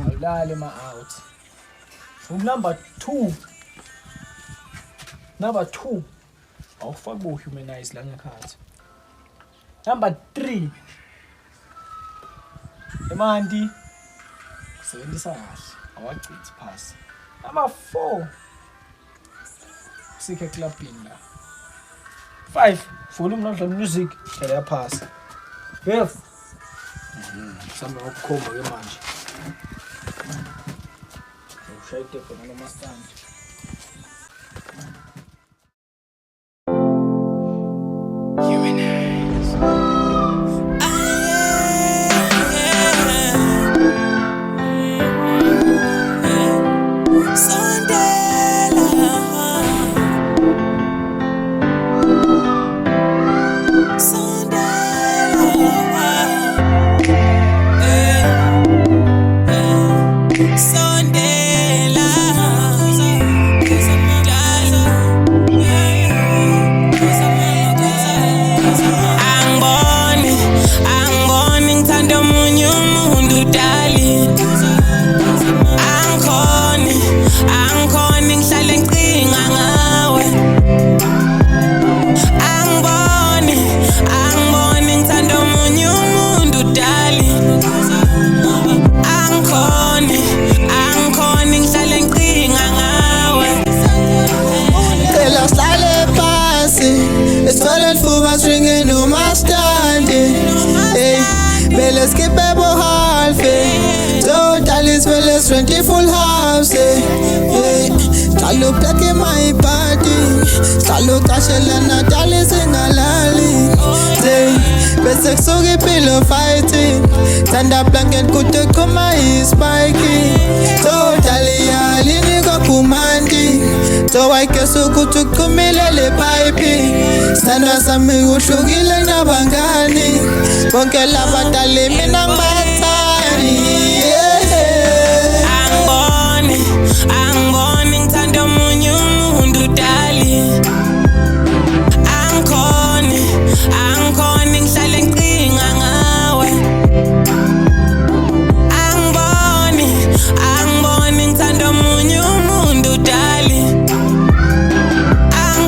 awulali ma-out. Number 2. Number 2. Awufaki bo-humanize la ngekhathi. Number 3. Emanti. Kusebenzisa kahle. Awachithi phasi. Number 4. Sikhe clubbing la. 5. Volume nodla music. Hlala phasi. 5. Samba ukukhomba ke manje. Ushayite khona noma stand. Let's keep a half, total is well as 20 full house, Talo plake my party, Talo kashela natali singalali, Besek sogi pillow fighting, Tanda blanket kutte koma is spiky, Totally alini go kumandi, To waike suku tukumilele piping, Standa sami ushugile na bangani, Bonke la batali minang batani. I'm born in tando munyu mundu dali. I'm calling silent kringa ngawe. I'm born in tando munyu mundu dali. I'm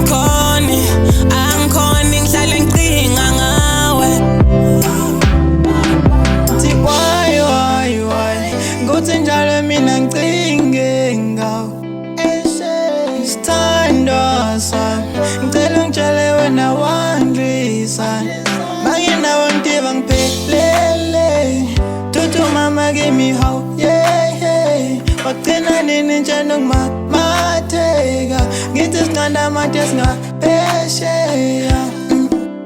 calling silent kringa ngawe. Njalo mina ngicinge ngawo sithando sami ngicela ungitshele wena wangisa manginawo ngidiva ngiphelele tuthu mama kimi hawu wagcina nini njalo ngimamatheka ngithi sinqanda amathe singaphesheya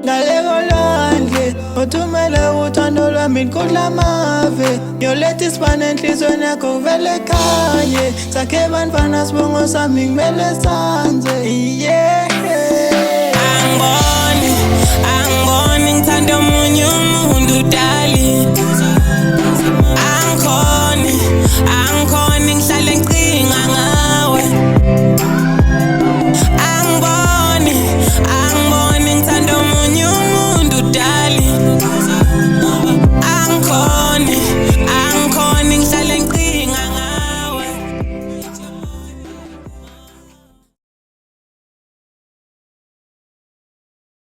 ngaleko lwandle uthumele uthando lwami kudlamave yoletha isibane enhlizweni yakho kuvele khanye sakhe bantwana sibongo sami ngimele sanze angiboni ngithanda omunye umuntu